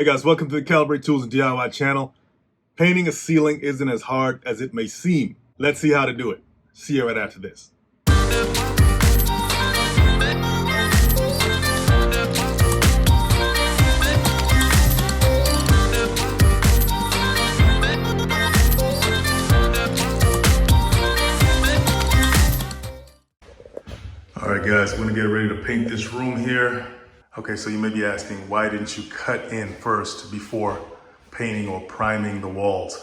Hey guys, welcome to the Calibrate Tools and DIY channel. Painting a ceiling isn't as hard as it may seem. Let's see how to do it. See you right after this. All right guys, we're gonna get ready to paint this room here. Okay, so you may be asking, why didn't you cut in first before painting or priming the walls?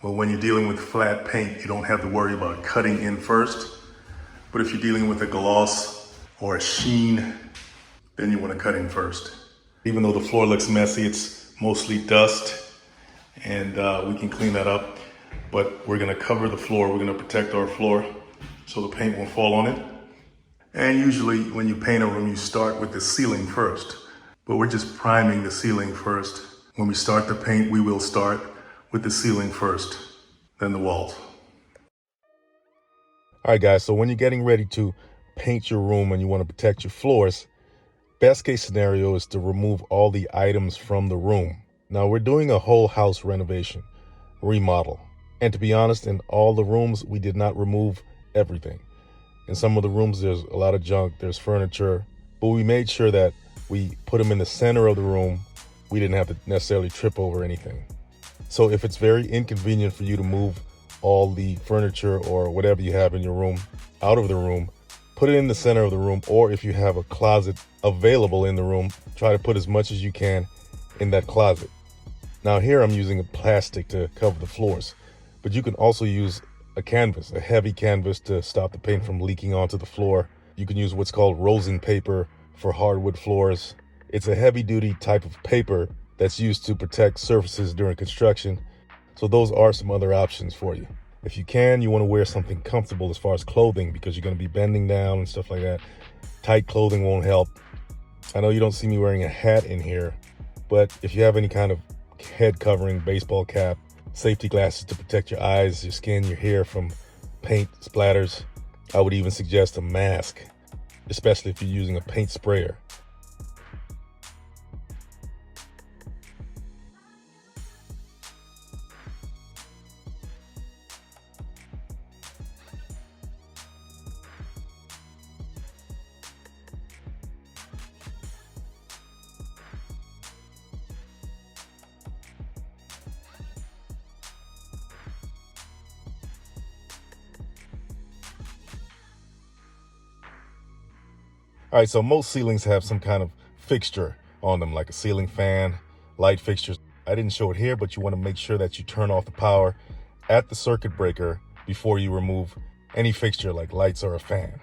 Well, when you're dealing with flat paint, you don't have to worry about cutting in first. But if you're dealing with a gloss or a sheen, then you want to cut in first. Even though the floor looks messy, it's mostly dust, and we can clean that up. But we're gonna cover the floor, we're gonna protect our floor so the paint won't fall on it. And usually when you paint a room, you start with the ceiling first. But we're just priming the ceiling first. When we start the paint, we will start with the ceiling first, then the walls. All right, guys, so when you're getting ready to paint your room and you want to protect your floors, best case scenario is to remove all the items from the room. Now, we're doing a whole house renovation, remodel. And to be honest, in all the rooms, we did not remove everything. In some of the rooms, there's a lot of junk, there's furniture, but we made sure that we put them in the center of the room. We didn't have to necessarily trip over anything. So if it's very inconvenient for you to move all the furniture or whatever you have in your room out of the room, put it in the center of the room, or if you have a closet available in the room, try to put as much as you can in that closet. Now here I'm using a plastic to cover the floors, but you can also use a canvas, a heavy canvas, to stop the paint from leaking onto the floor. You can use what's called rosin paper for hardwood floors. It's a heavy duty type of paper that's used to protect surfaces during construction. So those are some other options for you. If you can, you want to wear something comfortable as far as clothing, because you're going to be bending down and stuff like that. Tight clothing won't help. I know you don't see me wearing a hat in here, but if you have any kind of head covering, baseball cap, safety glasses to protect your eyes, your skin, your hair from paint splatters, I would even suggest a mask, especially if you're using a paint sprayer. All right, so most ceilings have some kind of fixture on them, like a ceiling fan, light fixtures. I didn't show it here, but you want to make sure that you turn off the power at the circuit breaker before you remove any fixture like lights or a fan.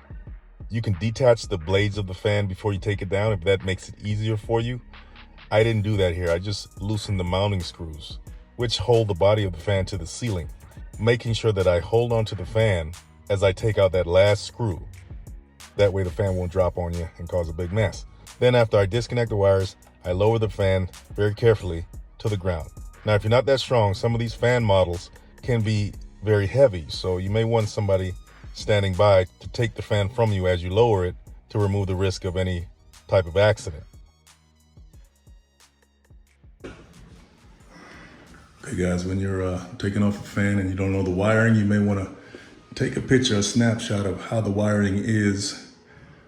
You can detach the blades of the fan before you take it down if that makes it easier for you. I didn't do that here. I just loosened the mounting screws, which hold the body of the fan to the ceiling, making sure that I hold onto the fan as I take out that last screw. That way the fan won't drop on you and cause a big mess. Then after I disconnect the wires, I lower the fan very carefully to the ground. Now, if you're not that strong, some of these fan models can be very heavy, so you may want somebody standing by to take the fan from you as you lower it to remove the risk of any type of accident. Okay guys, when you're taking off a fan and you don't know the wiring, you may want to take a picture, a snapshot of how the wiring is,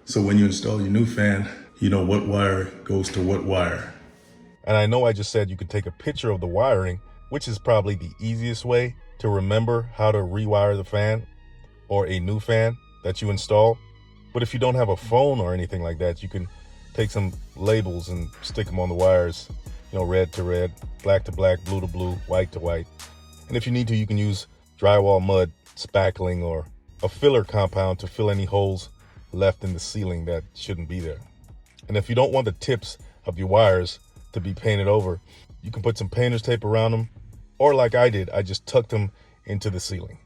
so when you install your new fan, you know what wire goes to what wire. And I know I just said you could take a picture of the wiring, which is probably the easiest way to remember how to rewire the fan or a new fan that you install. But if you don't have a phone or anything like that, you can take some labels and stick them on the wires, you know, red to red, black to black, blue to blue, white to white. And if you need to, you can use drywall mud, spackling, or a filler compound to fill any holes left in the ceiling that shouldn't be there. And if you don't want the tips of your wires to be painted over, you can put some painter's tape around them, or like I did, I just tucked them into the ceiling.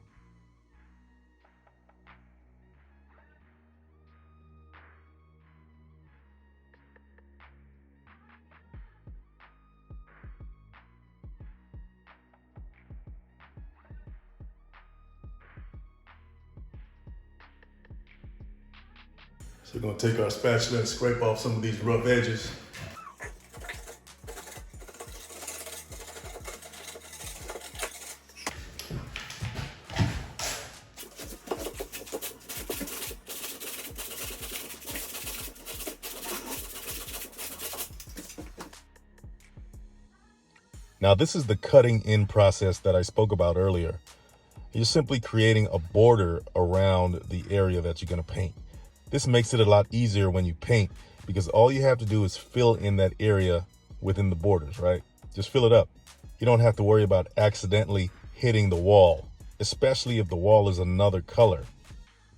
So we're gonna take our spatula and scrape off some of these rough edges. Now, this is the cutting in process that I spoke about earlier. You're simply creating a border around the area that you're going to paint. This makes it a lot easier when you paint because all you have to do is fill in that area within the borders, right? Just fill it up. You don't have to worry about accidentally hitting the wall, especially if the wall is another color.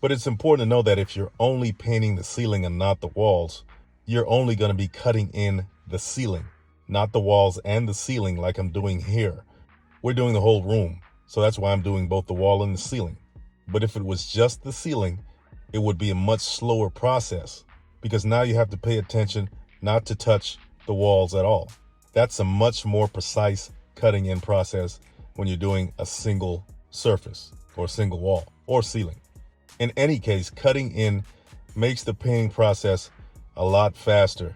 But it's important to know that if you're only painting the ceiling and not the walls, you're only going to be cutting in the ceiling, not the walls and the ceiling like I'm doing here. We're doing the whole room, so that's why I'm doing both the wall and the ceiling. But if it was just the ceiling, it would be a much slower process because now you have to pay attention not to touch the walls at all. That's a much more precise cutting in process when you're doing a single surface or single wall or ceiling. In any case, cutting in makes the painting process a lot faster.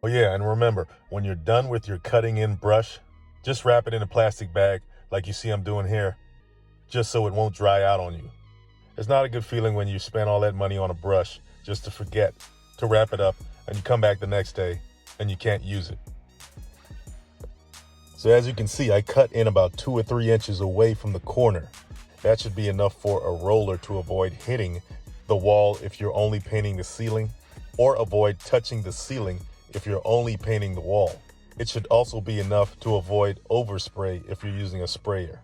Oh yeah, and remember, when you're done with your cutting in brush, just wrap it in a plastic bag like you see I'm doing here, just so it won't dry out on you. It's not a good feeling when you spend all that money on a brush just to forget to wrap it up and you come back the next day and you can't use it. So as you can see, I cut in about 2 or 3 inches away from the corner. That should be enough for a roller to avoid hitting the wall if you're only painting the ceiling, or avoid touching the ceiling if you're only painting the wall. It should also be enough to avoid overspray if you're using a sprayer.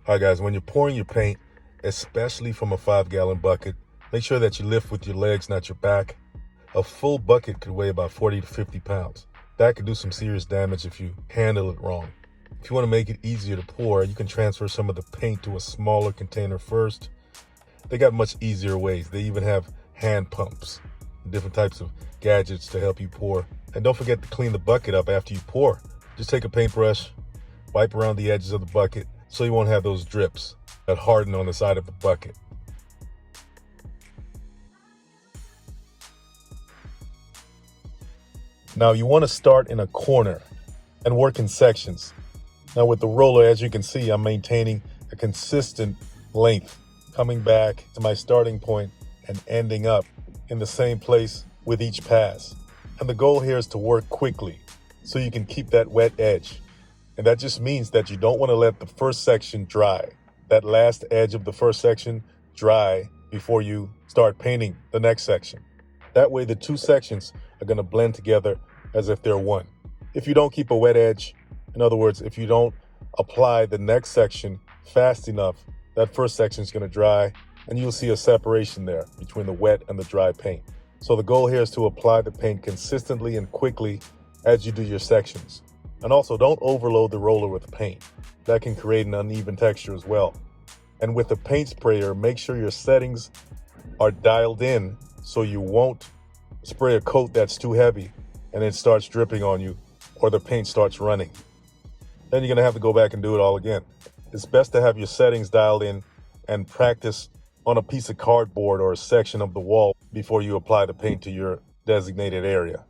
All right, guys, when you're pouring your paint, especially from a 5-gallon bucket, make sure that you lift with your legs, not your back. A full bucket could weigh about 40 to 50 pounds. That could do some serious damage if you handle it wrong. If you want to make it easier to pour, you can transfer some of the paint to a smaller container first. They got much easier ways. They even have hand pumps, different types of gadgets to help you pour. And don't forget to clean the bucket up after you pour. Just take a paintbrush, wipe around the edges of the bucket so you won't have those drips that harden on the side of the bucket. Now you want to start in a corner and work in sections. Now with the roller, as you can see, I'm maintaining a consistent length, coming back to my starting point and ending up in the same place with each pass. And the goal here is to work quickly so you can keep that wet edge. And that just means that you don't want to let the first section dry, that last edge of the first section dry before you start painting the next section. That way the two sections are going to blend together as if they're one. If you don't keep a wet edge, in other words, if you don't apply the next section fast enough, that first section is going to dry and you'll see a separation there between the wet and the dry paint. So the goal here is to apply the paint consistently and quickly as you do your sections. And also don't overload the roller with paint. That can create an uneven texture as well. And with the paint sprayer, make sure your settings are dialed in so you won't spray a coat that's too heavy and it starts dripping on you or the paint starts running. Then you're going to have to go back and do it all again. It's best to have your settings dialed in and practice on a piece of cardboard or a section of the wall before you apply the paint to your designated area.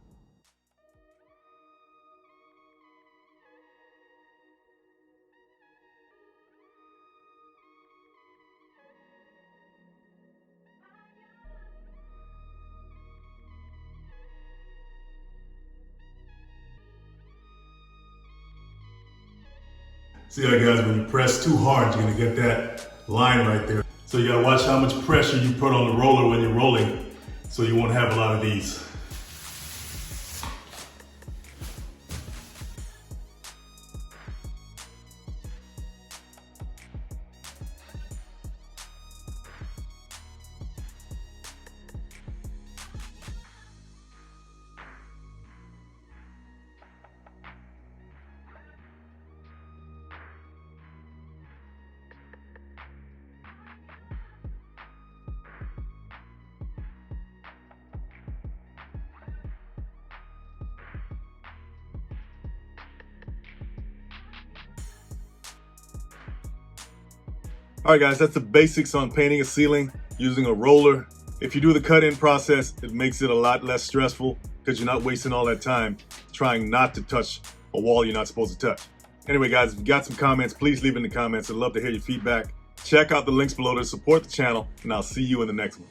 See how guys, when you press too hard, you're gonna get that line right there. So you gotta watch how much pressure you put on the roller when you're rolling so you won't have a lot of these. All right, guys, that's the basics on painting a ceiling using a roller. If you do the cut-in process, it makes it a lot less stressful because you're not wasting all that time trying not to touch a wall you're not supposed to touch. Anyway, guys, if you got some comments, please leave in the comments. I'd love to hear your feedback. Check out the links below to support the channel, and I'll see you in the next one.